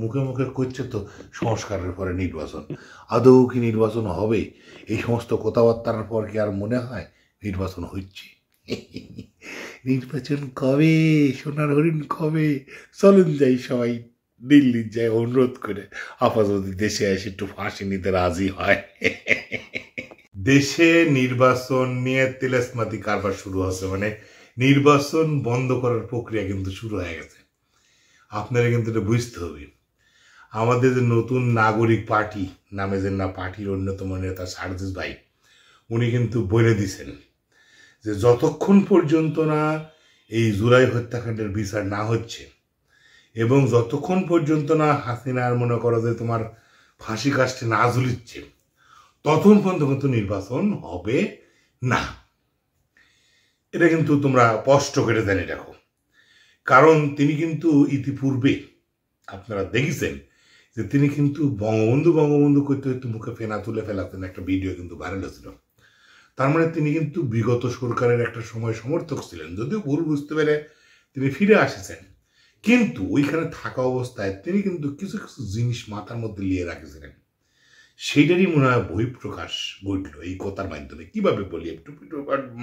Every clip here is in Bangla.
মুখে মুখে করছে তো সংস্কারের পরে নির্বাচন। আদৌ কি নির্বাচন হবে? এই সমস্ত কথাবার্তার পর কি আর মনে হয় নির্বাচন হচ্ছে? নির্বাচন কবে? সোনার হরিণ কবে? চলুন যাই সবাই দিল্লি যায় অনুরোধ করে আপাতত দেশে এসে একটু ফাঁসি নিতে রাজি হয়। দেশে নির্বাচন নিয়ে তেলেসমাতি কারবার শুরু হচ্ছে, মানে নির্বাচন বন্ধ করার প্রক্রিয়া কিন্তু শুরু হয়ে গেছে। আপনারা কিন্তু এটা বুঝতে হবে। আমাদের যে নতুন নাগরিক পার্টি নামে যে না পার্টির অন্যতম নেতা সারজিস ভাই, উনি কিন্তু বলে দিছেন যে যতক্ষণ পর্যন্ত না এই জুলাই হত্যাকাণ্ডের বিচার না হচ্ছে এবং যতক্ষণ পর্যন্ত না হাসিনার মনে করো যে তোমার ফাঁসি কাস্টে না ঝুলিচ্ছে, ততক্ষণ পর্যন্ত কিন্তু নির্বাচন হবে না। এটা কিন্তু তোমরা স্পষ্ট করে জানি রাখো। কারণ তিনি কিন্তু ইতিপূর্বে আপনারা দেখেছেন যে তিনি কিন্তু বঙ্গবন্ধু করতে হয়তো মুখে ফেনা তুলে ফেলাতেন, একটা ভিডিও কিন্তু ভাইরাল হয়েছিল। তার মানে তিনি কিন্তু বিগত সরকারের একটা সময় সমর্থক ছিলেন, যদিও ভুল বুঝতে পেরে তিনি ফিরে আসেছেন। কিন্তু ওইখানে থাকা অবস্থায় তিনি কিন্তু কিছু কিছু জিনিস মাথার মধ্যে নিয়ে রাখেছিলেন, সেইটারই মনে হয় বহিঃপ্রকাশ ঘটলো এই কথার মাধ্যমে। কিভাবে বলি একটু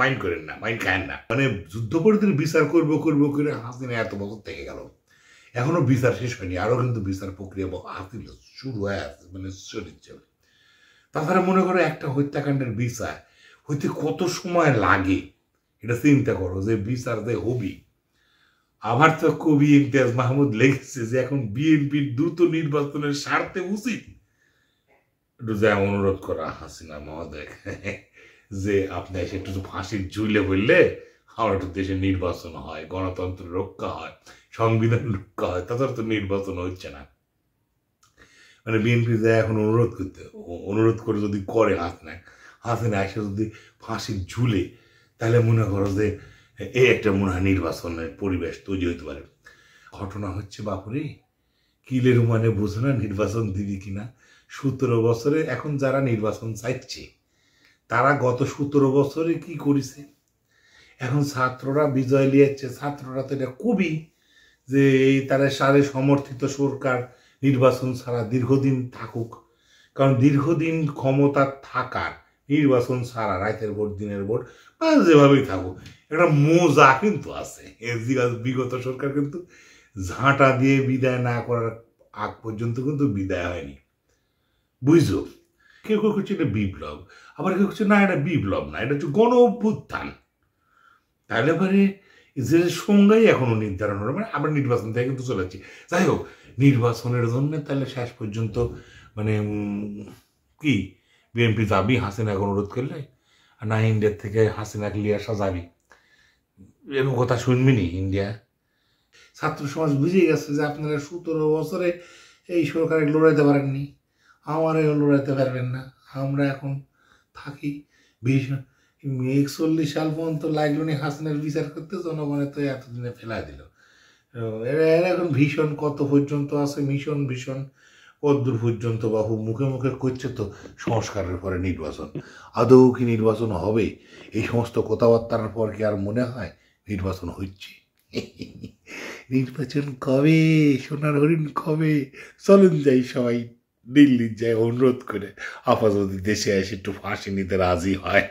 মাইন্ড করেন না, মাইন্ড খায়েন না। মানে যুদ্ধপরাধীর বিচার করবো করে হাসিনা এত বছর থেকে গেল, এখনো বিচার শেষ হয়নি, আরো কিন্তু বিচার প্রক্রিয়া শুরু হয়ে আছে, মানে চলিচ্ছে। তাছাড়া মনে করো একটা হত্যাকাণ্ডের বিচার হইতে কত সময় লাগে এটা চিন্তা করো, যে বিচার যে হবি। আবার তো কবি ইমতিয়াজ মাহমুদ লিখেছে যে এখন বিএনপির দ্রুত নির্বাচনের স্বার্থে উচিত একটু যা অনুরোধ করা হাসিনা মহোদয় যে আপনি এসে একটু ফাঁসির ঝুলে বললে আমার একটু দেশে নির্বাচন হয়, গণতন্ত্র রক্ষা হয়, সংবিধান রক্ষা হয়, তাছাড়া তো নির্বাচন হচ্ছে না। মানে বিএনপি যায় এখন অনুরোধ করে যদি করে হাসিনা এসে যদি ফাঁসির ঝুলে, তাহলে মনে করো যে এই একটা মনে হয় নির্বাচনের পরিবেশ তৈরি হতে পারে। ঘটনা হচ্ছে বাপুরে কিলের মানে বোঝো না নির্বাচন দিবি কিনা। 17 বছরে এখন যারা নির্বাচন চাইছে তারা গত 17 বছরে কি করেছে, এখন ছাত্ররা বিজয় লিয়েছে। ছাত্ররা তো এটা কবি যে এই তারা সারে সমর্থিত সরকার নির্বাচন ছাড়া দীর্ঘদিন থাকুক, কারণ দীর্ঘদিন ক্ষমতা থাকার নির্বাচন ছাড়া রাতের ভোট দিনের ভোট বা যেভাবেই থাকুক একটা মজা কিন্তু আছে। বিগত সরকার কিন্তু ঝাঁটা দিয়ে বিদায় না করার আগ পর্যন্ত কিন্তু বিদায় হয়নি, বুঝছো। কেউ কেউ করছে এটা বিপ্লব, আবার কেউ করছে না এটা বিপ্লব না, এটা হচ্ছে গণ অভ্যুত্থান। তাহলে পরে যে সংজ্ঞাই এখনো নির্ধারণ হলো, মানে আমরা নির্বাচন থেকে কিন্তু চলে যাচ্ছি। যাই হোক, নির্বাচনের জন্য তাহলে শেষ পর্যন্ত মানে কি বিএনপি যাবি হাসিনাকে অনুরোধ করলে, না ইন্ডিয়ার থেকে হাসিনাকে লিয়ে আসা যাবি, এরকম কথা শুনবি নি ইন্ডিয়া। ছাত্র সমাজ বুঝে গেছে যে আপনারা 17 বছরে এই সরকারে লড়াইতে পারেননি, আমারও লড়াইতে পারবেন না। আমরা এখন থাকি 41 সাল পর্যন্ত লাগলো নি হাসিনার বিচার করতে, জনগণের তো এতদিনে ফেলাই দিল। এরা এখন ভীষণ কত পর্যন্ত আছে, ভীষণ কদ্দূর পর্যন্ত বাহু মুখে মুখে করছে তো সংস্কারের পরে নির্বাচন। আদৌ কি নির্বাচন হবে? এই সমস্ত কথাবার্তার পর কি আর মনে হয় নির্বাচন হচ্ছে? নির্বাচন কবে? সোনার হরিণ কবে? চলুন যাই সবাই দিল্লি যায় অনুরোধ করে আপাতত দেশে এসে একটু ফাঁসি নিতে রাজি হয়।